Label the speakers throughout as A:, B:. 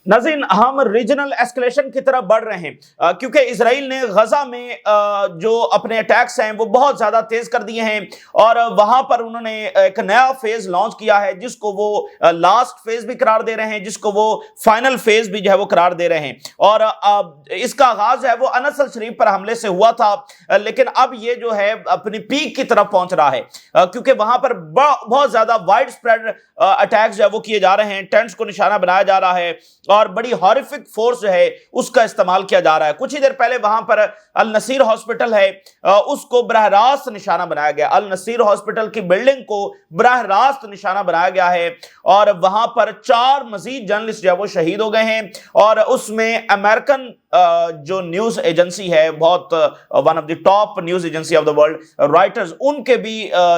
A: ناظرین، ہم regional escalation کی طرف بڑھ رہے ہیں کیونکہ اسرائیل نے غزہ میں جو اپنے اٹیکس ہیں وہ بہت زیادہ تیز کر دیے ہیں، اور وہاں پر انہوں نے ایک نیا فیز لانچ کیا ہے جس کو وہ لاسٹ فیز بھی قرار دے رہے ہیں، جس کو وہ فائنل فیز بھی جو ہے وہ قرار دے رہے ہیں۔ اور اس کا آغاز جو ہے وہ انصل شریف پر حملے سے ہوا تھا، لیکن اب یہ جو ہے اپنی پیک کی طرف پہنچ رہا ہے کیونکہ وہاں پر بہت زیادہ وائڈ سپریڈ اٹیکس جو ہے وہ کیے جا رہے ہیں، ٹینٹس کو نشانہ بنایا جا رہا ہے اور بڑی ہارفک فورس جو ہے اس کا استعمال کیا جا رہا ہے۔ کچھ ہی دیر پہلے وہاں پر النصیر ہاسپٹل ہے، اس کو براہ راست نشانہ بنایا گیا، النصیر ہاسپٹل کی بلڈنگ کو براہ راست نشانہ بنایا گیا ہے، اور وہاں پر 4 مزید جرنلسٹ جو ہے وہ شہید ہو گئے ہیں، اور اس میں امریکن جو نیوز ایجنسی ہے، بہت one of the top news agency of the world, Reuters, ان کے بھی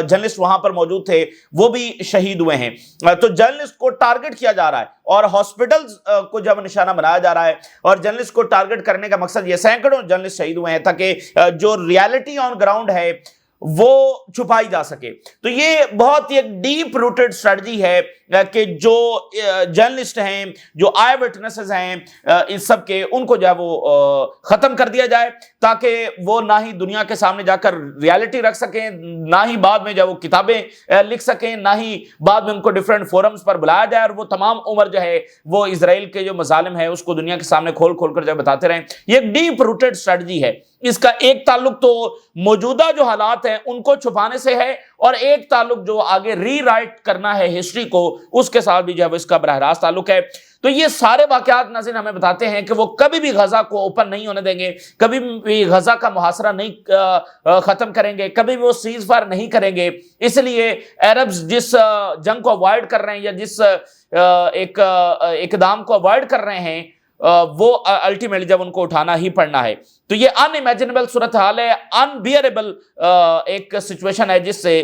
A: جرنلسٹ وہاں پر موجود تھے، وہ بھی شہید ہوئے ہیں۔ تو جرنلسٹ کو ٹارگٹ کیا جا رہا ہے اور ہاسپٹلز کو جب نشانہ بنایا جا رہا ہے، اور جرنلسٹ کو ٹارگٹ کرنے کا مقصد یہ سینکڑوں جرنلسٹ شہید ہوئے ہیں تاکہ جو ریالٹی آن گراؤنڈ ہے وہ چھپائی جا سکے۔ تو یہ بہت ہی ایک ڈیپ روٹڈ اسٹریٹجی ہے کہ جو جرنلسٹ ہیں، جو آئی وٹنسز ہیں اس سب کے، ان کو جو ہے وہ ختم کر دیا جائے تاکہ وہ نہ ہی دنیا کے سامنے جا کر ریالٹی رکھ سکیں، نہ ہی بعد میں جو ہے وہ کتابیں لکھ سکیں، نہ ہی بعد میں ان کو ڈیفرنٹ فورمز پر بلایا جائے اور وہ تمام عمر جو ہے وہ اسرائیل کے جو مظالم ہے اس کو دنیا کے سامنے کھول کھول کر جو بتاتے رہیں۔ یہ ایک ڈیپ روٹڈ اسٹریٹجی ہے۔ اس کا ایک تعلق تو موجودہ جو حالات ہیں ان کو چھپانے سے ہے، اور ایک تعلق جو آگے ری رائٹ کرنا ہے ہسٹری کو، اس کے ساتھ بھی جو ہے اس کا براہ راست تعلق ہے۔ تو یہ سارے واقعات ناظرین ہمیں بتاتے ہیں کہ وہ کبھی بھی غزہ کو اوپن نہیں ہونے دیں گے، کبھی بھی غزہ کا محاصرہ نہیں ختم کریں گے، کبھی بھی وہ سیز فائر نہیں کریں گے۔ اس لیے عربز جس جنگ کو اوائڈ کر رہے ہیں یا جس ایک اقدام کو اوائڈ کر رہے ہیں، وہ الٹیمیٹلی جب ان کو اٹھانا ہی پڑنا ہے۔ تو یہ ان امیجنیبل صورتحال ہے، ان بیئریبل ایک سچویشن ہے جس سے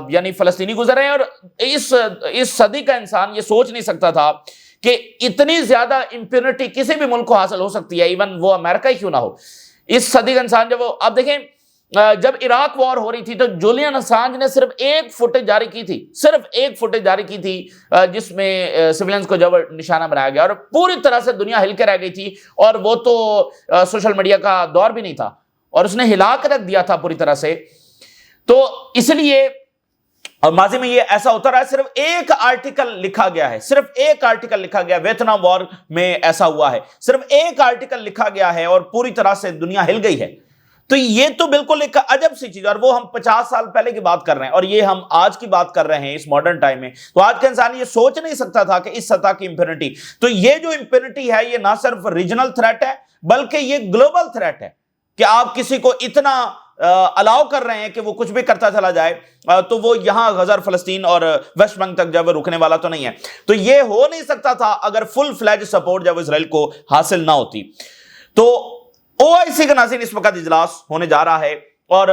A: یعنی فلسطینی گزر رہے ہیں، اور اس صدی کا انسان یہ سوچ نہیں سکتا تھا کہ اتنی زیادہ امپیونٹی کسی بھی ملک کو حاصل ہو سکتی ہے، ایون وہ امریکہ ہی کیوں نہ ہو۔ اس صدی کا انسان جب وہ اب دیکھیں، جب عراق وار ہو رہی تھی تو جولین اسانج نے صرف ایک فوٹیج جاری کی تھی، صرف ایک فوٹیج جاری کی تھی جس میں سویلینز کو جب نشانہ بنایا گیا، اور پوری طرح سے دنیا ہل کے رہ گئی تھی، اور وہ تو سوشل میڈیا کا دور بھی نہیں تھا، اور اس نے ہلا کے رکھ دیا تھا پوری طرح سے۔ تو اس لیے اور ماضی میں یہ ایسا ہوتا رہا ہے، صرف ایک آرٹیکل لکھا گیا ہے، صرف ایک آرٹیکل لکھا گیا، ویتنام وار میں ایسا ہوا ہے، صرف ایک آرٹیکل لکھا گیا ہے اور پوری طرح سے دنیا ہل گئی ہے۔ تو یہ تو بالکل ایک عجب سی چیز ہے، اور وہ ہم 50 سال پہلے کی بات کر رہے ہیں، اور یہ ہم آج کی بات کر رہے ہیں اس ماڈرن ٹائم میں۔ تو آج کا انسان یہ سوچ نہیں سکتا تھا کہ اس سطح کی امپینٹی، تو یہ جو امپینٹی ہے یہ نہ صرف ریجنل تھریٹ ہے بلکہ یہ گلوبل تھریٹ ہے کہ آپ کسی کو اتنا الاؤ کر رہے ہیں کہ وہ کچھ بھی کرتا چلا جائے، تو وہ یہاں غزہ، فلسطین اور ویسٹ بینک تک جب رکنے والا تو نہیں ہے۔ تو یہ ہو نہیں سکتا تھا اگر فل فلیج سپورٹ جب اسرائیل کو حاصل نہ ہوتی۔ تو OIC کا ناظرین اس وقت اجلاس ہونے جا رہا ہے، اور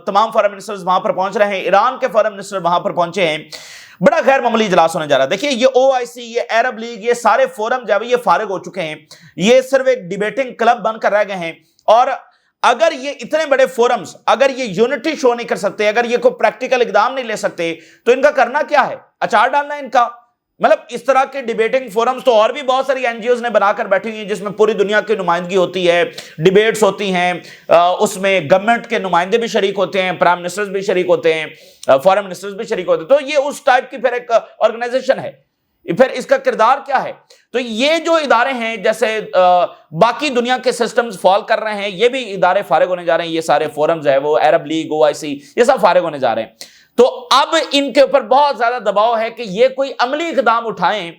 A: تمام فارن منسٹرز وہاں پر پہنچ رہے ہیں، ایران کے فارن منسٹر وہاں پر پہنچے ہیں۔ بڑا غیر معمولی اجلاس ہونے جا رہا ہے۔ دیکھیے یہ OIC، یہ عرب لیگ، یہ سارے فورم جو ہے یہ فارغ ہو چکے ہیں، یہ صرف ایک ڈیبیٹنگ کلب بن کر رہ گئے ہیں، اور اگر یہ اتنے بڑے فورمز اگر یہ یونٹی شو نہیں کر سکتے، اگر یہ کوئی پریکٹیکل اقدام نہیں لے سکتے، تو ان کا کرنا کیا ہے؟ اچار ڈالنا ہے ان کا۔ مطلب اس طرح کے ڈیبیٹنگ فورمز تو اور بھی بہت ساری NGOs نے بنا کر بیٹھی ہوئی ہیں، جس میں پوری دنیا کی نمائندگی ہوتی ہے، ڈیبیٹس ہوتی ہیں، اس میں گورنمنٹ کے نمائندے بھی شریک ہوتے ہیں، پرائم منسٹرز بھی شریک ہوتے ہیں، فارن منسٹرز بھی شریک ہوتے ہیں۔ تو یہ اس ٹائپ کی پھر ایک آرگنائزیشن ہے۔ پھر اس کا کردار کیا ہے؟ تو یہ جو ادارے ہیں، جیسے باقی دنیا کے سسٹمز فال کر رہے ہیں، یہ بھی ادارے فارغ ہونے جا رہے ہیں، یہ سارے فورمز ہیں، وہ عرب لیگ، OIC، یہ سب فارغ ہونے جا رہے ہیں۔ تو اب ان کے اوپر بہت زیادہ دباؤ ہے کہ یہ کوئی عملی اقدام اٹھائیں،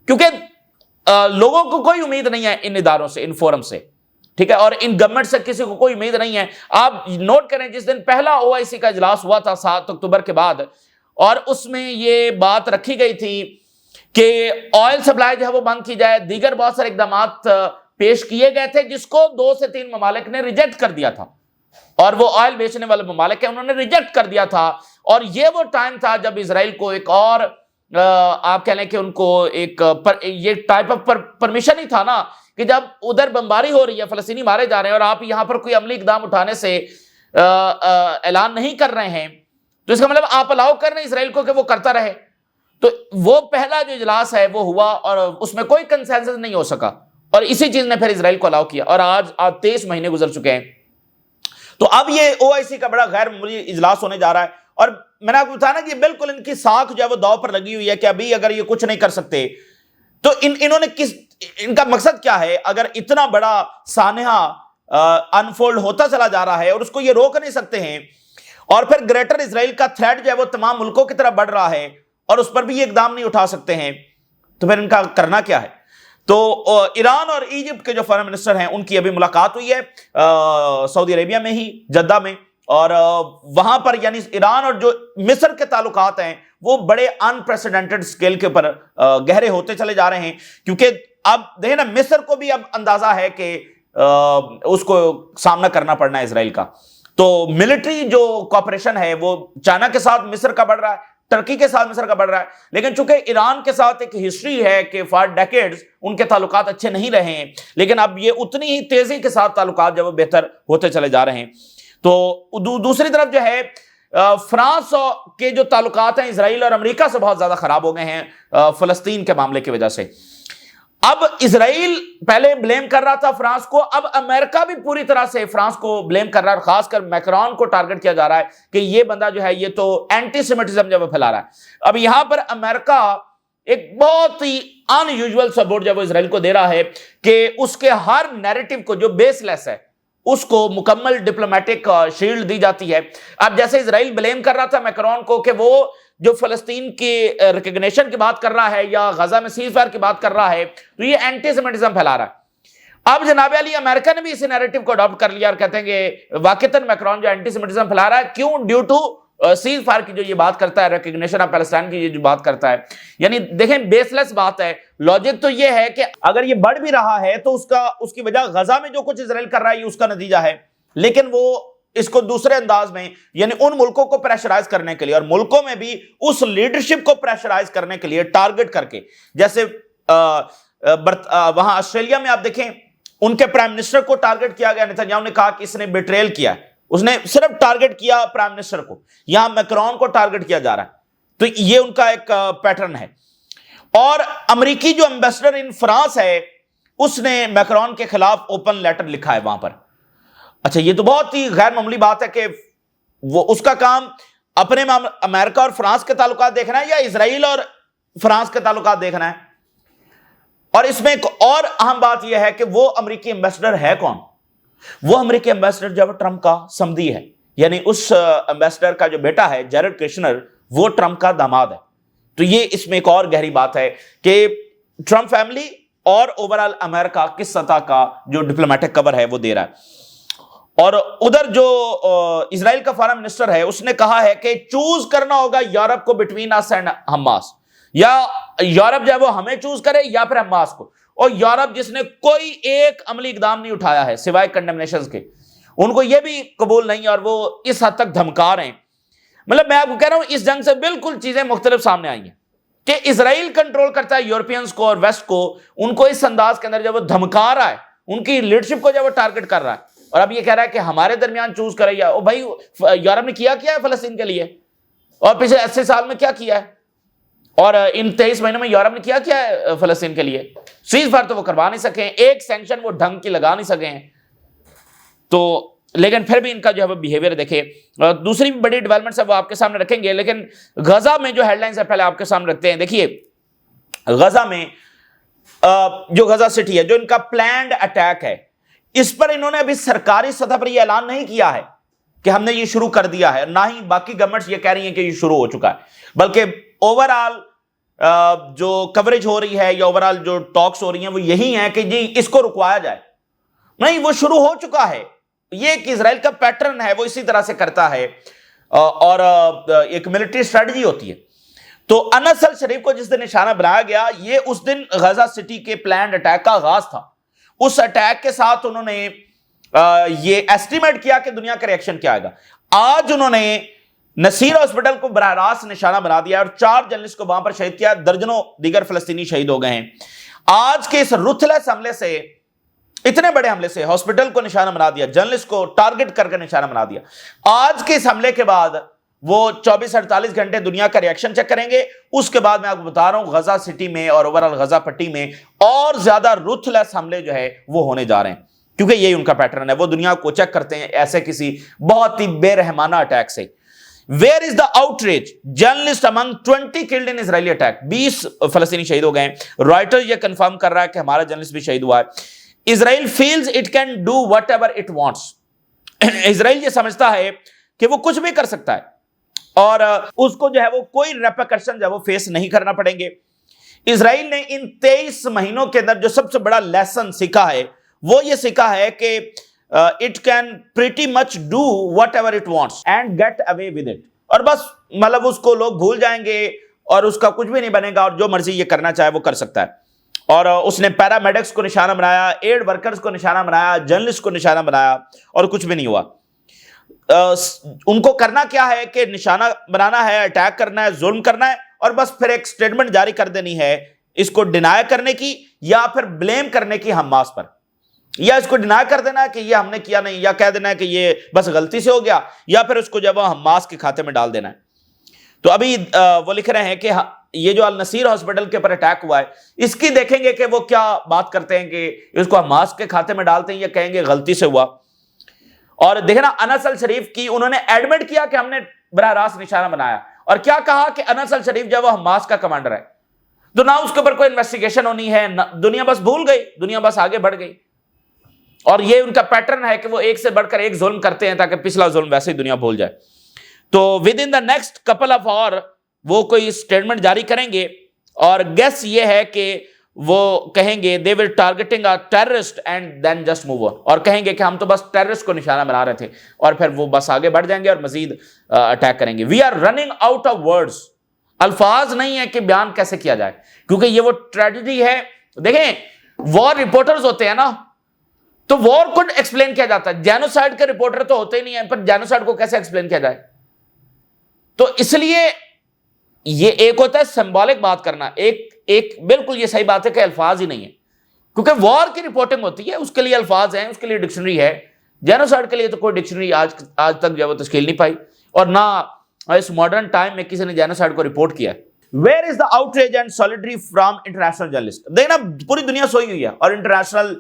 A: کیونکہ لوگوں کو کوئی امید نہیں ہے ان اداروں سے، ان فورم سے، ٹھیک ہے، اور ان گورنمنٹ سے کسی کو کوئی امید نہیں ہے۔ آپ نوٹ کریں جس دن پہلا OIC کا اجلاس ہوا تھا 7 اکتوبر کے بعد، اور اس میں یہ بات رکھی گئی تھی کہ آئل سپلائی جو ہے وہ بند کی جائے، دیگر بہت سارے اقدامات پیش کیے گئے تھے جس کو 2 سے 3 ممالک نے ریجیکٹ کر دیا تھا، اور وہ آئل بیچنے والے ممالک ہیں، انہوں نے ریجیکٹ کر دیا تھا۔ اور یہ وہ ٹائم تھا جب اسرائیل کو ایک اور آپ کہہ لیں کہ ان کو ایک یہ ٹائپ آف پرمیشن ہی تھا نا، کہ جب ادھر بمباری ہو رہی ہے، فلسطینی مارے جا رہے ہیں، اور آپ یہاں پر کوئی عملی اقدام اٹھانے سے اعلان نہیں کر رہے ہیں، تو اس کا مطلب آپ الاؤ کر رہے ہیں اسرائیل کو کہ وہ کرتا رہے۔ تو وہ پہلا جو اجلاس ہے وہ ہوا اور اس میں کوئی کنسنسس نہیں ہو سکا، اور اسی چیز نے پھر اسرائیل کو الاؤ کیا، اور آج 23 مہینے گزر چکے ہیں۔ تو اب یہ OIC کا بڑا غیر معمولی اجلاس ہونے جا رہا ہے، اور میں نے آپ کو بتایا نا کہ بالکل ان کی ساکھ جو ہے وہ داؤ پر لگی ہوئی ہے کہ ابھی اگر یہ کچھ نہیں کر سکتے تو انہوں نے ان کا مقصد کیا ہے؟ اگر اتنا بڑا سانحہ انفولڈ ہوتا چلا جا رہا ہے اور اس کو یہ روک نہیں سکتے ہیں، اور پھر گریٹر اسرائیل کا تھریٹ جو ہے وہ تمام ملکوں کی طرف بڑھ رہا ہے اور اس پر بھی یہ اقدام نہیں اٹھا سکتے ہیں، تو پھر ان کا کرنا کیا ہے؟ تو ایران اور ایجپٹ کے جو فارن منسٹر ہیں ان کی ابھی ملاقات ہوئی ہے سعودی عربیہ میں ہی، جدہ میں، اور وہاں پر یعنی ایران اور جو مصر کے تعلقات ہیں وہ بڑے انپریسیڈنٹڈ سکیل کے اوپر گہرے ہوتے چلے جا رہے ہیں، کیونکہ اب دیکھیں نا مصر کو بھی اب اندازہ ہے کہ اس کو سامنا کرنا پڑنا ہے اسرائیل کا۔ تو ملٹری جو کوآپریشن ہے وہ چائنا کے ساتھ مصر کا بڑھ رہا ہے، ترکی کے ساتھ مصر کا بڑھ رہا ہے، لیکن چونکہ ایران کے ساتھ ایک ہسٹری ہے کہ فار ڈیکیڈز ان کے تعلقات اچھے نہیں رہے ہیں، لیکن اب یہ اتنی ہی تیزی کے ساتھ تعلقات جو وہ بہتر ہوتے چلے جا رہے ہیں۔ تو دوسری طرف جو ہے فرانس کے جو تعلقات ہیں اسرائیل اور امریکہ سے بہت زیادہ خراب ہو گئے ہیں فلسطین کے معاملے کی وجہ سے۔ اب اسرائیل پہلے بلیم کر رہا تھا فرانس کو، اب امریکہ بھی پوری طرح سے فرانس کو بلیم کر رہا ہے، اور خاص کر میکرون کو ٹارگٹ کیا جا رہا ہے کہ یہ بندہ جو ہے یہ تو اینٹی سیمیٹزم جو پھیلا رہا ہے۔ اب یہاں پر امریکہ ایک بہت ہی ان یوزول سپورٹ جب وہ اسرائیل کو دے رہا ہے کہ اس کے ہر نیریٹو کو جو بیس لیس ہے اس کو مکمل ڈپلومیٹک شیلڈ دی جاتی ہے۔ اب جیسے اسرائیل بلیم کر رہا تھا میکرون کو کہ وہ جو فلسطین کی ریکگنیشن کی بات کر رہا ہے یا غزہ میں سیز فائر کی بات کر رہا ہے تو یہ اینٹی سیمیٹزم پھیلا رہا ہے۔ اب جناب علی امریکہ نے بھی اسی نیریٹو کو اڈاپٹ کر لیا اور کہتے ہیں کہ واقعتاً میکرون جو اینٹی سیمیٹزم پھیلا رہا ہے، کیوں؟ ڈیو ٹو سیز فائر کی جو یہ بات کرتا ہے، ریکگنیشن آف پیلسٹائن کی یہ جو بات کرتا ہے، یعنی دیکھیں بیس لیس بات ہے۔ لاجک تو یہ ہے کہ اگر یہ بڑھ بھی رہا ہے تو اس کی وجہ غزہ میں جو کچھ اسرائیل کر رہا ہے یہ اس کا نتیجہ ہے، لیکن وہ اس کو دوسرے انداز میں یعنی ان ملکوں کو پریشرائز کرنے کے لیے اور ملکوں میں بھی اس لیڈرشپ کو پریشرائز کرنے کے لیے ٹارگٹ کر کے، جیسے وہاں آسٹریلیا میں آپ دیکھیں ان کے پرائم منسٹر کو ٹارگٹ کیا گیا، نتنیاہو نے کہا کہ اس نے بیٹریل کیا ہے، اس نے صرف ٹارگٹ کیا پرائم منسٹر کو، یہاں میکرون کو ٹارگٹ کیا جا رہا ہے، تو یہ ان کا ایک پیٹرن ہے۔ اور امریکی جو ایمبیسڈر ان فرانس ہے اس نے میکرون کے خلاف اوپن لیٹر لکھا ہے وہاں پر۔ اچھا یہ تو بہت ہی غیر معمولی بات ہے کہ وہ اس کا کام اپنے امریکہ اور فرانس کے تعلقات دیکھنا ہے یا اسرائیل اور فرانس کے تعلقات دیکھنا ہے۔ اور اس میں ایک اور اہم بات یہ ہے کہ وہ امریکی ایمبیسڈر ہے کون؟ وہ امریکی ایمبیسڈر جو ٹرمپ کا سمدی ہے، یعنی اس ایمبیسڈر کا جو بیٹا ہے جیرڈ کشنر وہ ٹرمپ کا داماد ہے۔ تو یہ اس میں ایک اور گہری بات ہے کہ ٹرمپ فیملی اور اوورال امریکہ کس سطح کا جو ڈپلومیٹک کور ہے وہ دے رہا ہے۔ اور ادھر جو اسرائیل کا فارن منسٹر ہے اس نے کہا ہے کہ چوز کرنا ہوگا یورپ کو بٹوین اس اینڈ حماس، یا یورپ جو ہے وہ ہمیں چوز کرے یا پھر حماس کو۔ اور یورپ جس نے کوئی ایک عملی اقدام نہیں اٹھایا ہے سوائے کنڈمنیشنز کے، ان کو یہ بھی قبول نہیں اور وہ اس حد تک دھمکا رہے ہیں۔ مطلب میں آپ کو کہہ رہا ہوں اس جنگ سے بالکل چیزیں مختلف سامنے آئی ہیں کہ اسرائیل کنٹرول کرتا ہے یورپینز کو اور ویسٹ کو، ان کو اس انداز کے اندر جب وہ دھمکا رہا ہے، ان کی لیڈرشپ کو جب وہ ٹارگٹ کر رہا ہے، اور اب یہ کہہ رہا ہے کہ ہمارے درمیان چوز کرے یا او بھائی یورپ نے کیا ہے فلسطین کے لیے، اور پچھلے 80 سال میں کیا ہے، اور ان 23 مہینوں میں یورپ نے کیا ہے فلسطین کے لیے؟ سیز فائر تو وہ کروا نہیں سکے ہیں، ایک سینکشن وہ ڈھنگ کی لگا نہیں سکے ہیں۔ تو لیکن پھر بھی ان کا جو ہے وہ بیہیویئر دیکھیں۔ دوسری بھی بڑی ڈیولپمنٹس ہے وہ آپ کے سامنے رکھیں گے، لیکن غزہ میں جو ہیڈ لائنز ہے پہلے آپ کے سامنے رکھتے ہیں۔ دیکھیے غزہ میں جو غزہ سٹی ہے جو ان کا پلانڈ اٹیک ہے، اس پر انہوں نے ابھی سرکاری سطح پر یہ اعلان نہیں کیا ہے کہ ہم نے یہ شروع کر دیا ہے، نہ ہی باقی گورنمنٹس یہ کہہ رہی ہیں کہ یہ شروع ہو چکا ہے، بلکہ اوورآل جو کوریج ہو رہی ہے یا اوورآل جو ٹاکس ہو رہی ہیں وہ یہی ہیں کہ جی اس کو رکوایا جائے۔ نہیں، وہ شروع ہو چکا ہے، یہ ایک اسرائیل کا پیٹرن ہے، وہ اسی طرح سے کرتا ہے اور ایک ملٹری اسٹریٹجی ہوتی ہے۔ تو انس الشریف کو جس دن نشانہ بنایا گیا یہ اس دن غزہ سٹی کے پلانڈ اٹیک کا آغاز تھا۔ اس اٹیک کے ساتھ انہوں نے یہ ایسٹیمیٹ کیا کہ دنیا کا ریئیکشن کیا آئے گا۔ آج انہوں نے نصیر ہاسپٹل کو براہ راست نشانہ بنا دیا اور 4 جرنلسٹ کو وہاں پر شہید کیا، درجنوں دیگر فلسطینی شہید ہو گئے ہیں۔ آج کے اس رuthless حملے سے، اتنے بڑے حملے سے ہاسپٹل کو نشانہ بنا دیا، جرنلسٹ کو ٹارگٹ کر کے نشانہ بنا دیا۔ آج کے اس حملے کے بعد وہ 24-48 گھنٹے دنیا کا ریاکشن چیک کریں گے. اس کے بعد میں آپ کو بتا رہا ہوں غزہ سٹی میں اور اوورال غزہ پٹی میں اور زیادہ رuthless حملے جو ہے وہ ہونے جا رہے ہیں, کیونکہ یہی ان کا پیٹرن ہے. وہ دنیا کو چیک کرتے ہیں ایسے کسی بہت ہی بے رحمانہ اٹیک سے. Where is the outrage? Journalist among 20 killed in Israeli attack. 20 فلسطینی شہید ہو گئے ہیں. رائٹر یہ کنفرم کر رہا ہے کہ ہمارا جرنلسٹ بھی شہید ہوا ہے. Israel feels it can do whatever it wants. اسرائیل یہ سمجھتا ہے کہ وہ کچھ بھی کر سکتا ہے اور اس کو جو ہے وہ کوئی ریپرکشن جو ہے وہ فیس نہیں کرنا پڑیں گے. اسرائیل نے ان 23 مہینوں کے اندر جو سب سے بڑا لیسن سیکھا ہے وہ یہ سیکھا ہے کہ it can pretty much do whatever it wants and get away with it. اور بس مطلب اس کو لوگ بھول جائیں گے اور اس کا کچھ بھی نہیں بنے گا اور جو مرضی یہ کرنا چاہے وہ کر سکتا ہے. اور اس نے پیرامیڈکس کو نشانہ بنایا, ایڈ ورکرز کو نشانہ بنایا, جرنلسٹ کو نشانہ بنایا اور کچھ بھی نہیں ہوا. ان کو کرنا کیا ہے کہ نشانہ بنانا ہے, اٹیک کرنا ہے, ظلم کرنا ہے اور بس پھر ایک سٹیٹمنٹ جاری کر دینی ہے اس کو ڈینائی کرنے کی یا پھر بلیم کرنے کی حماس پر, یا اس کو ڈینائی کر دینا ہے کہ یہ ہم نے کیا نہیں, یا کہہ دینا ہے کہ یہ بس غلطی سے ہو گیا, یا پھر اس کو جب حماس کے کھاتے میں ڈال دینا ہے. تو ابھی وہ لکھ رہے ہیں کہ یہ جو النصیر ہاسپٹل کے اوپر اٹیک ہوا ہے اس کی دیکھیں گے کہ وہ کیا بات کرتے ہیں کہ اس کو حماس کے کھاتے میں ڈالتے ہیں یا کہیں گے غلطی سے ہوا. اور دیکھیں نا انس الشریف کی انہوں نے ایڈمٹ کیا کہ ہم نے براہ راست نشانہ بنایا, اور کیا کہا کہ انس الشریف جب وہ حماس کا کمانڈر ہے تو نہ اس کے اوپر کوئی انویسٹیگیشن ہونی ہے, دنیا بس بھول گئی, دنیا بس آگے بڑھ گئی. اور یہ ان کا پیٹرن ہے کہ وہ ایک سے بڑھ کر ایک ظلم کرتے ہیں تاکہ پچھلا ظلم ویسے ہی دنیا بھول جائے. تو within the next couple of hour وہ کوئی اسٹیٹمنٹ جاری کریں گے اور گیس یہ ہے کہ وہ کہیں گے they were targeting a terrorist and then just move on, اور کہیں گے کہ ہم تو بس ٹیررسٹ کو نشانہ بنا رہے تھے, اور پھر وہ بس آگے بڑھ جائیں گے اور مزید اٹیک کریں گے. we are running out of words. الفاظ نہیں ہے کہ بیان کیسے کیا جائے, کیونکہ یہ وہ ٹریجڈی ہے. دیکھیں وار رپورٹرز ہوتے ہیں نا, تو وار کو ایکسپلین کیا جاتا ہے, جینوسائیڈ کے رپورٹر تو ہوتے ہی نہیں ہیں, پر جینوسائیڈ کو کیسے ایکسپلین کیا جائے. تو اس لیے یہ ایک ہوتا ہے سمبولک بات کرنا, ایک بالکل یہ صحیح بات ہے کہ الفاظ ہی نہیں ہے, کیونکہ وار کی رپورٹنگ ہوتی ہے اس کے لیے الفاظ ہیں, اس کے لیے ڈکشنری ہے. جینوسائیڈ کے لیے تو کوئی ڈکشنری آج تک جو ہے وہ تشکیل نہیں پائی, اور نہ اس ماڈرن ٹائم میں کسی نے جینوسائیڈ کو رپورٹ کیا ہے. Where is the outrage and solidarity from international journalists? دیکھنا پوری دنیا سوئی ہوئی ہے اور انٹرنیشنل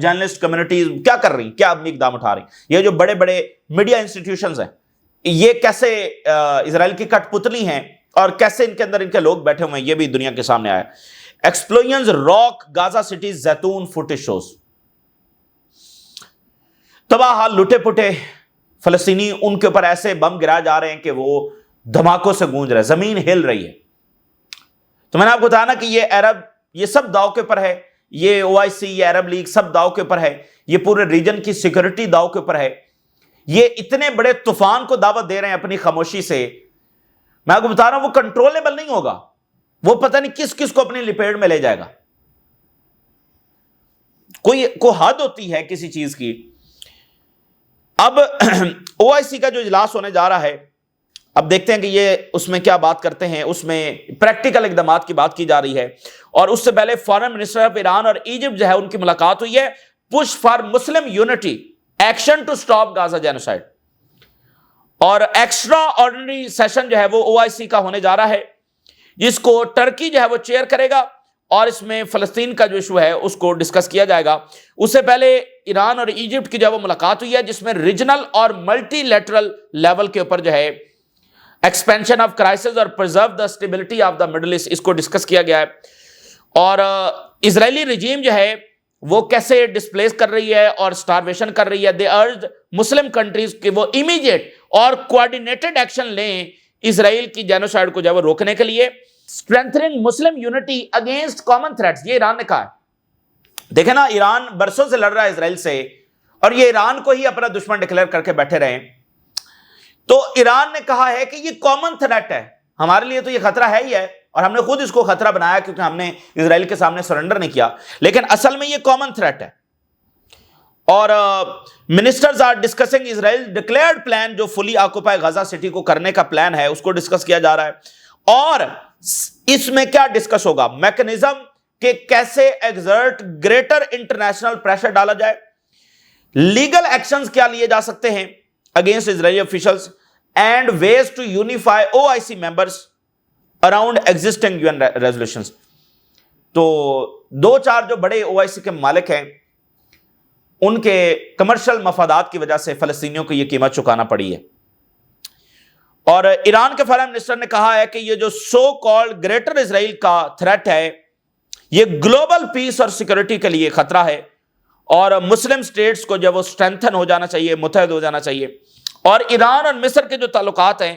A: جرنلسٹ کمیونٹیز کیا کر رہی ہیں, کیا اقدام اٹھا رہی ہیں. یہ جو بڑے بڑے میڈیا انسٹیٹیوشنز ہیں یہ کیسے اسرائیل کی کٹ پتلی ہیں اور کیسے ان کے اندر ان کے لوگ بیٹھے ہوئے ہیں, یہ بھی دنیا کے سامنے آیا. ایکسپلوژنز راک غازہ سٹی زیتون فوٹیج شوز. تباہ حال لٹے پٹے فلسطینی, ان کے اوپر ایسے بم گرائے جا رہے ہیں کہ وہ دھماکوں سے گونج رہے, زمین ہل رہی ہے. تو میں نے آپ کو بتایا نا کہ یہ عرب, یہ سب داؤ کے اوپر ہے, یہ OIC, یہ عرب لیگ سب داؤ کے اوپر ہے, یہ پورے ریجن کی سیکورٹی داؤ کے اوپر ہے. یہ اتنے بڑے طوفان کو دعوت دے رہے ہیں اپنی خاموشی سے. میں آپ کو بتا رہا ہوں وہ کنٹرولیبل نہیں ہوگا, وہ پتہ نہیں کس کس کو اپنی لپیٹ میں لے جائے گا. کوئی حد ہوتی ہے کسی چیز کی. اب OIC کا جو اجلاس ہونے جا رہا ہے, اب دیکھتے ہیں کہ یہ اس میں کیا بات کرتے ہیں. اس میں پریکٹیکل اقدامات کی بات کی جا رہی ہے, اور اس سے پہلے فارن منسٹر آف ایران اور ایجپٹ جو ہے ان کی ملاقات ہوئی ہے. Push for Muslim unity, action to stop Gaza genocide. اور ایکسٹرا آرڈنری سیشن جو ہے وہ OIC کا ہونے جا رہا ہے, جس کو ٹرکی جو ہے وہ چیئر کرے گا, اور اس میں فلسطین کا جو ایشو ہے اس کو ڈسکس کیا جائے گا. اس سے پہلے ایران اور ایجپٹ کی جو ہے وہ ملاقات ہوئی ہے, جس میں ریجنل اور ملٹی لیٹرل لیول کے اوپر جو ہے ایکسپینشن آف کرائسس اور preserve the stability of the Middle East, اس کو ڈسکس کیا گیا ہے. اور اسرائیلی رجیم جو ہے وہ کیسے ڈسپلیس کر رہی ہے اور سٹارویشن کر رہی ہے. دے ارجڈ مسلم کنٹریز کہ وہ امیڈیٹ اور کوآرڈینیٹڈ ایکشن لیں اسرائیل کی جینوسائیڈ کو جو ہے وہ روکنے کے لیے. اسٹرینتھننگ مسلم یونٹی اگینسٹ کامن تھریٹس, یہ ایران نے کہا ہے. دیکھیں نا, ایران برسوں سے لڑ رہا ہے اسرائیل سے, اور یہ ایران کو ہی اپنا دشمن ڈکلیئر کر کے بیٹھے رہے. تو ایران نے کہا ہے کہ یہ کامن تھریٹ ہے, ہمارے لیے تو یہ خطرہ ہے ہی ہے, اور ہم نے خود اس کو خطرہ بنایا کیونکہ ہم نے اسرائیل کے سامنے سرنڈر نہیں کیا, لیکن اصل میں یہ کامن تھریٹ ہے. اور ministers are discussing Israel declared plan, جو فلی آکوپائی غزہ سٹی کو کرنے کا پلان ہے اس کو ڈسکس کیا جا رہا ہے. اور اس میں کیا ڈسکس ہوگا, میکنزم کہ کیسے ایگزرٹ گریٹر انٹرنیشنل پریشر ڈالا جائے, لیگل ایکشنز کیا لیے جا سکتے ہیں against Israeli officials, and ways to unify OIC members around existing UN resolutions. تو دو چار جو بڑے OIC کے مالک ہیں ان کے کمرشل مفادات کی وجہ سے فلسطینیوں کو یہ قیمت چکانا پڑی ہے. اور ایران کے فارن منسٹر نے کہا ہے کہ یہ جو سو کالڈ گریٹر اسرائیل کا تھریٹ ہے یہ گلوبل پیس اور سیکورٹی کے لیے خطرہ ہے اور مسلم سٹیٹس کو جو وہ اسٹرینتھن ہو جانا چاہیے, متحد ہو جانا چاہیے. اور ایران اور مصر کے جو تعلقات ہیں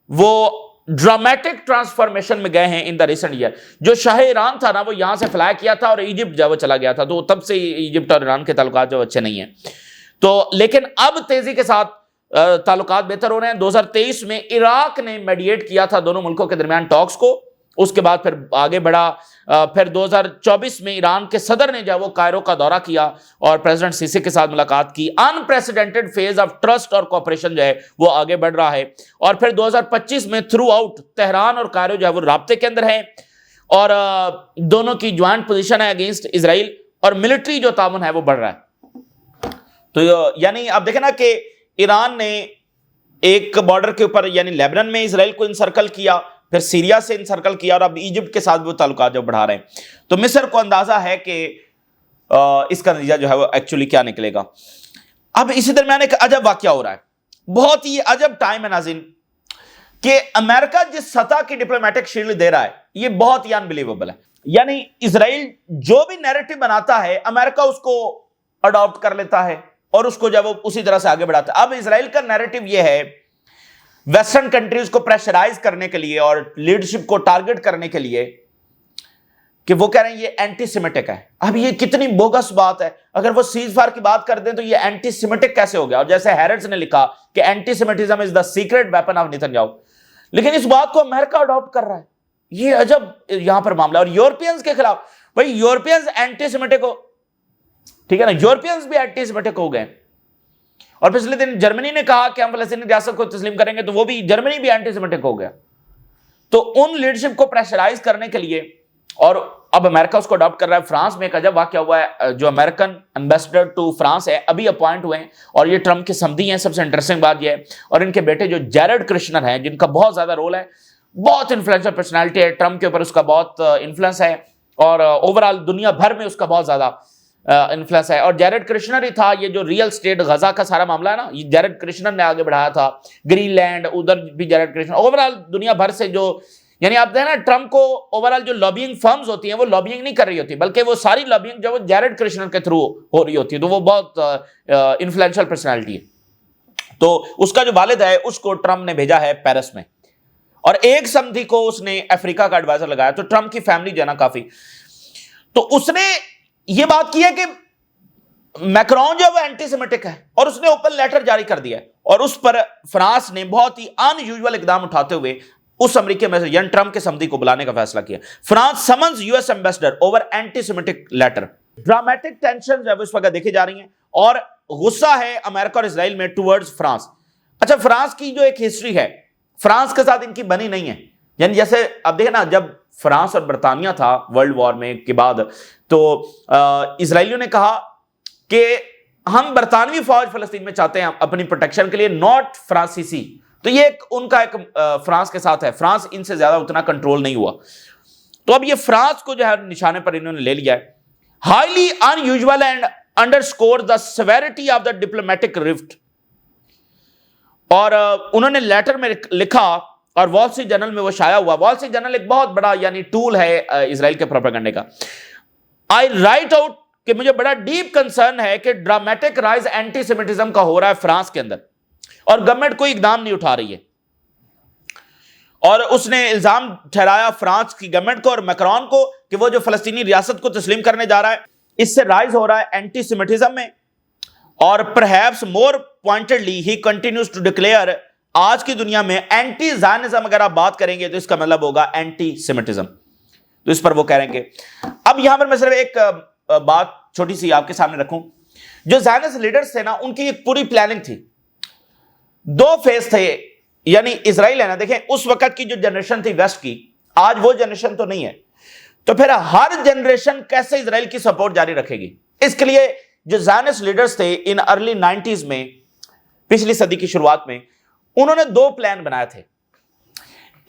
A: وہ ڈرامیٹک ٹرانسفارمیشن میں گئے ہیں ان دا ریسنٹ ایئر. جو شاہ ایران تھا نا وہ یہاں سے فلائی کیا تھا اور ایجپٹ جب وہ چلا گیا تھا, تو تب سے ایجپٹ اور ایران کے تعلقات جو اچھے نہیں ہیں. تو لیکن اب تیزی کے ساتھ تعلقات بہتر ہو رہے ہیں. 2023 میں عراق نے میڈیٹ کیا تھا دونوں ملکوں کے درمیان ٹاکس کو, اس کے بعد پھر آگے بڑھا. پھر 2024 میں ایران کے صدر نے جب وہ کائرو کا دورہ کیا اور پریزیڈنٹ سیسی کے ساتھ ملاقات کی. انپریسیڈنٹڈ فیز آف ٹرسٹ اور کوآپریشن جو ہے وہ آگے بڑھ رہا ہے. اور پھر 2025 میں تھرو آؤٹ تہران اور کائرو جو ہے وہ رابطے کے اندر ہیں اور دونوں کی جوائنٹ پوزیشن ہے اگینسٹ اسرائیل اور ملٹری جو تعاون ہے وہ بڑھ رہا ہے. تو یعنی آپ دیکھیں نا کہ ایران نے ایک بارڈر کے اوپر یعنی لیبنان میں اسرائیل کو انسرکل کیا, پھر سیریا سے انسرکل کیا اور اب ایجپٹ کے ساتھ وہ تعلقات جو بڑھا رہے ہیں. تو مصر کو اندازہ ہے کہ اس کا نتیجہ جو ہے وہ ایکچولی کیا نکلے گا. اب اسی درمیان ایک عجب واقعہ ہو رہا ہے, بہت ہی عجب ٹائم ہے ناظرین, کہ امریکہ جس سطح کی ڈپلومیٹک شیلڈ دے رہا ہے یہ بہت ہی انبلیویبل ہے. یعنی اسرائیل جو بھی نیریٹو بناتا ہے امریکہ اس کو اڈاپٹ کر لیتا ہے اور اس کو جب وہ اسی طرح سے آگے بڑھاتا ہے. اب اسرائیل کا نیریٹو یہ ہے ویسٹرن کنٹریز کو پریشرائز کرنے کے لیے اور لیڈرشپ کو ٹارگٹ کرنے کے لیے کہ وہ کہہ رہے ہیں یہ اینٹی سیمیٹک ہے. اب یہ کتنی بوگس بات ہے, اگر وہ سیز فائر کی بات کر دیں تو یہ اینٹی سیمیٹک کیسے ہو گیا. اور جیسے ہیرٹس نے لکھا کہ antisemitism is the secret weapon of Netanyahu, لیکن اس بات کو امریکہ اڈاپٹ کر رہا ہے. یہ عجب یہاں پر معاملہ. اور یورپینز کے خلاف, بھائی یورپینز اینٹی سیمیٹک ہو, ٹھیک ہے نا, یورپینز بھی اینٹی سیمیٹک ہو گئے. اور پچھلے دن جرمنی نے کہا کہ ہم فلسطینی ریاست کو تسلیم کریں گے, تو وہ بھی جرمنی بھی اینٹی سیمیٹک ہو گیا. تو ان لیڈرشپ کو پریشرائز کرنے کے لیے اور اب امریکہ اس کو اڈاپٹ کر رہا ہے. فرانس میں ایک عجب واقعہ ہوا ہے, جو امریکن ایمبیسڈر ٹو فرانس ہے ابھی اپوائنٹ ہوئے ہیں اور یہ ٹرمپ کے سمدھی ہیں. سب سے انٹرسٹنگ بات یہ ہے, اور ان کے بیٹے جو جیرڈ کرشنر ہیں جن کا بہت زیادہ رول ہے, بہت انفلوئنشل پرسنالٹی ہے, ٹرمپ کے اوپر اس کا بہت انفلوئنس ہے اور اوور آل دنیا بھر میں اس کا بہت زیادہ انفلوئنس ہے. اور جیرڈ کرشنر ہی تھا یہ جو ریئل اسٹیٹ غزہ کا سارا معاملہ ہے نا, یہ جیرڈ کرشنر نے آگے بڑھایا تھا. گرین لینڈ ادھر بھی جیرڈ کرشنر. اوور آل دنیا بھر سے جو یعنی آپ دیکھیں نا ٹرمپ کو اوور آل جو لابینگ فرمز ہوتی ہیں وہ لابینگ نہیں کر رہی ہوتی, بلکہ وہ ساری لابینگ جو وہ جیرڈ کرشنر کے تھرو ہو رہی ہوتی ہے. تو وہ بہت انفلوئنشل پرسنالٹی ہے. تو اس کا جو والد ہے اس کو ٹرمپ نے بھیجا ہے پیرس میں, اور ایک سمدھی کو اس نے افریقہ کا ایڈوائزر لگایا. تو ٹرمپ کی فیملی جو ہے نا کافی, تو اس نے یہ بات کی ہے کہ میکرون جو ہے وہ اینٹی سیمیٹک ہے اور اس نے اوپن لیٹر جاری کر دیا ہے. اور اس پر فرانس نے بہت ہی ان یوزول اقدام اٹھاتے ہوئے اس امریکی میں یعنی ٹرمپ کے سمدھی کو بلانے کا فیصلہ کیا. France summons U S ambassador over anti Semitic letter. Dramatic tension جو ہے اس وقت دیکھی جا رہی ہیں اور غصہ ہے امریکہ اور اسرائیل میں ٹورڈز فرانس. اچھا, فرانس کی جو ایک ہسٹری ہے, فرانس کے ساتھ ان کی بنی نہیں ہے. یعنی جیسے اب دیکھیں نا, جب فرانس اور برطانیہ تھا ورلڈ وار میں کے بعد, تو اسرائیلیوں نے کہا کہ ہم برطانوی فوج فلسطین میں چاہتے ہیں اپنی پروٹیکشن کے لیے, ناٹ فرانسیسی. تو یہ ان کا ایک فرانس کے ساتھ ہے, فرانس ان سے زیادہ اتنا کنٹرول نہیں ہوا. تو اب یہ فرانس کو جو ہے نشانے پر انہوں نے لے لیا ہے. Highly in usual and underscore the severity of the diplomatic rift. اور انہوں نے لیٹر میں لکھا اور وال اسٹریٹ جرنل میں وہ شائع ہوا. وال اسٹریٹ جرنل ایک بہت بڑا یعنی ٹول ہے اسرائیل کے پروپیگنڈے کا. آئی رائٹ آؤٹ کہ مجھے بڑا ڈیپ کنسرن ہے کہ ڈرامیٹک رائز اینٹی سیمیٹزم کا ہو رہا ہے فرانس کے اندر اور گورنمنٹ کوئی اقدام نہیں اٹھا رہی ہے. اور اس نے الزام ٹھہرایا فرانس کی گورنمنٹ کو اور میکرون کو کہ وہ جو فلسطینی ریاست کو تسلیم کرنے جا رہا ہے اس سے رائز ہو رہا ہے اینٹی سیمیٹزم میں. اور perhaps more pointedly he continues to declare, آج کی دنیا میں اینٹی زائنزم اگر آپ بات کریں گے تو اس کا مطلب ہوگا اینٹی سیمیٹزم. تو اس پر وہ کہہ رہے ہیں کہ اب یہاں پر میں صرف ایک بات چھوٹی سی آپ کے سامنے رکھوں. جو زائنس لیڈرز تھے نا ان کی ایک پوری پلاننگ تھی, 2 فیز تھے. یعنی اسرائیل ہے نا, دیکھیں اس وقت کی جو جنریشن تھی ویسٹ کی, آج وہ جنریشن تو نہیں ہے. تو پھر ہر جنریشن کیسے اسرائیل کی سپورٹ جاری رکھے گی؟ اس کے لیے جو زائنس لیڈرز تھے ان ارلی 90s میں, پچھلی صدی کی شروعات میں, انہوں نے دو پلان بنائے تھے.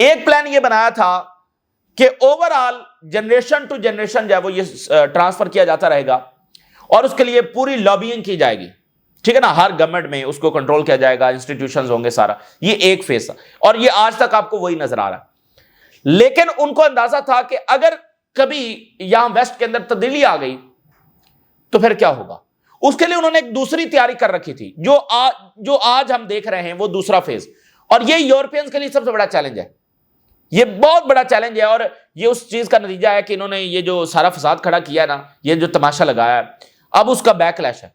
A: ایک پلان یہ بنایا تھا کہ overall generation to generation جو ہے وہ یہ ٹرانسفر کیا جاتا رہے گا اور اس کے لیے پوری لابینگ کی جائے گی, ٹھیک ہے نا, ہر گورنمنٹ میں اس کو کنٹرول کیا جائے گا, انسٹیٹیوشنز ہوں گے سارا. یہ ایک فیز تھا اور یہ آج تک آپ کو وہی نظر آ رہا ہے. لیکن ان کو اندازہ تھا کہ اگر کبھی یہاں ویسٹ کے اندر تبدیلی آ گئی تو پھر کیا ہوگا. اس کے لیے انہوں نے ایک دوسری تیاری کر رکھی تھی جو آج ہم دیکھ رہے ہیں, وہ دوسرا فیز. اور یہ یورپینز کے لیے سب سے بڑا چیلنج ہے, یہ بہت بڑا چیلنج ہے. اور یہ اس چیز کا نتیجہ ہے کہ انہوں نے یہ جو سارا فساد کھڑا کیا نا, یہ جو تماشا لگایا ہے, اب اس کا بیک لیش ہے.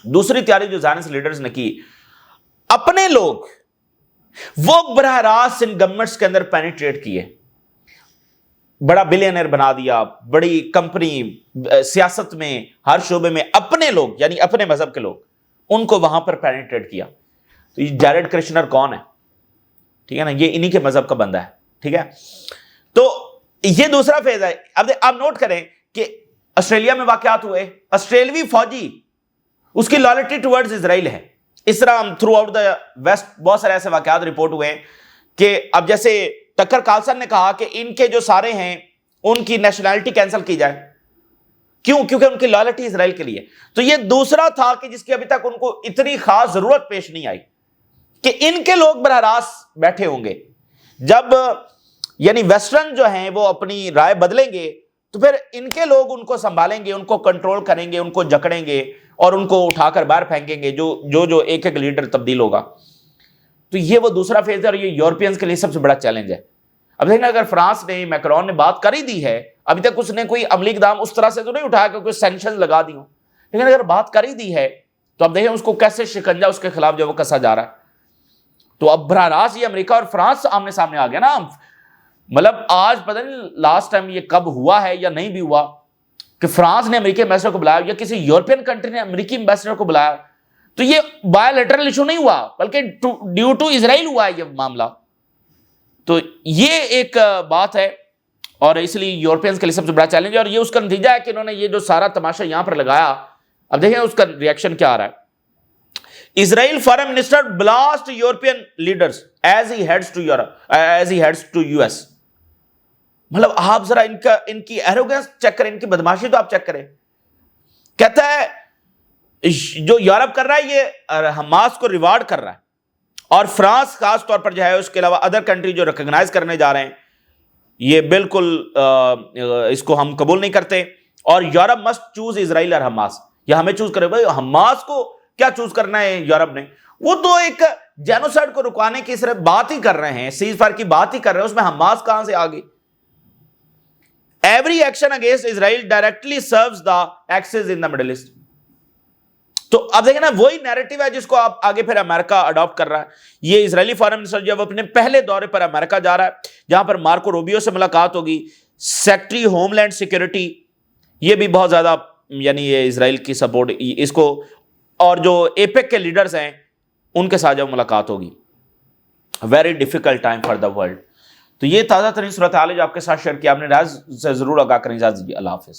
A: دوسری تیاری جو زائنسٹ لیڈرز نے کی, اپنے لوگ وہ براہ راست ان گورنمنٹس کے اندر پینیٹریٹ کیے, بڑا بلینئر بنا دیا, بڑی کمپنی, سیاست میں ہر شعبے میں اپنے لوگ یعنی اپنے مذہب کے لوگ, ان کو وہاں پر پینیٹریٹ کیا. تو یہ جیرڈ کرشنر کون ہے, ٹھیک ہے نا, یہ انہی کے مذہب کا بندہ ہے, ٹھیک ہے. تو یہ دوسرا فیز ہے. اب آپ نوٹ کریں کہ آسٹریلیا میں واقعات ہوئے, آسٹریلوی فوجی اس کی لائلٹی ٹورڈز اسرائیل ہے. اس طرح ہم تھرو آؤٹ دا ویسٹ بہت سارے ایسے واقعات رپورٹ ہوئے ہیں کہ اب جیسے ٹکر کارلسن نے کہا کہ ان کے جو سارے ہیں ان کی نیشنلٹی کینسل کی جائے. کیوں؟ کیونکہ ان کی لائلٹی اسرائیل کے لیے. تو یہ دوسرا تھا کہ جس کی ابھی تک ان کو اتنی خاص ضرورت پیش نہیں آئی کہ ان کے لوگ براہ راست بیٹھے ہوں گے. جب یعنی ویسٹرن جو ہیں وہ اپنی رائے بدلیں گے تو پھر ان کے لوگ ان کو سنبھالیں گے, ان کو کنٹرول کریں گے, ان کو جکڑیں گے اور ان کو اٹھا کر باہر پھینکیں گے جو ایک ایک لیڈر تبدیل ہوگا. تو یہ وہ دوسرا فیز ہے اور یہ یورپینز کے لیے سب سے بڑا چیلنج ہے. اب دیکھنا, اگر فرانس نے, میکرون نے بات کر ہی دی ہے, ابھی تک اس نے کوئی عملی اقدام اس طرح سے تو نہیں اٹھایا کہ کوئی سینکشن لگا دی ہوں, لیکن اگر بات کر ہی دی ہے تو اب دیکھیں اس کو کیسے شکنجا اس کے خلاف جو وہ کسا جا رہا ہے. تو اب براہ راست یہ امریکہ اور فرانس آمنے سامنے آ گیا نا. مطلب آج پتہ نہیں لاسٹ ٹائم یہ کب ہوا ہے یا نہیں بھی ہوا کہ فرانس نے امریکی ایمبیسڈر کو بلایا یا کسی یورپین کنٹری نے امریکی ایمبیسڈر کو بلایا. تو یہ بائی لیٹرل ایشو نہیں ہوا بلکہ ڈیو ٹو اسرائیل ہوا ہے یہ معاملہ. تو یہ ایک بات ہے اور اس لیے یورپینز کے لیے سب سے بڑا چیلنج ہے. اور یہ اس کا نتیجہ ہے کہ انہوں نے یہ جو سارا تماشا یہاں پر لگایا, اب دیکھیں اس کا ریئیکشن کیا آ رہا ہے. Israel foreign minister blast European leaders as he heads to U S. مطلب آپ ذرا ان کی ایروگنس چیک کریں, ان کی بدماشی تو آپ چیک کریں. کہتا ہے جو یورپ کر رہا ہے یہ حماس کو ریوارڈ کر رہا ہے, اور فرانس خاص طور پر جو ہے, اس کے علاوہ ادر کنٹری جو ریکگنائز کرنے جا رہے ہیں, یہ بالکل اس کو ہم قبول نہیں کرتے. اور یورپ مسٹ چوز اسرائیل اور حماس, یا ہمیں چوز کرے. بھائی حماس کو کیا چوز کرنا ہے یورپ نے, وہ تو ایک جینوسائیڈ کو رکانے کی صرف بات ہی کر رہے ہیں, سیز فائر کی بات ہی کر رہے ہیں, اس میں حماس کہاں سے آ گئی. Every action against Israel directly serves the axis in the Middle East. تو اب دیکھیں نا, وہی نیریٹو ہے جس کو آپ آگے پھر امریکہ اڈاپٹ کر رہا ہے. یہ اسرائیلی فارن منسٹر جب اپنے پہلے دورے پر امریکہ جا رہا ہے, جہاں پر مارکو روبیو سے ملاقات ہوگی, سیکٹری ہوم لینڈ سیکورٹی, یہ بھی بہت زیادہ یعنی یہ اسرائیل کی سپورٹ اس کو, اور جو ایپیک کے لیڈرز ہیں ان کے ساتھ جب ملاقات ہوگی. Very difficult time for the world. تو یہ تازہ ترین صورتحال ہے جو آپ کے ساتھ شیئر کیا. آپ نے راز سے ضرور آگاہ کریں. اجازت دیجیے, اللہ حافظ.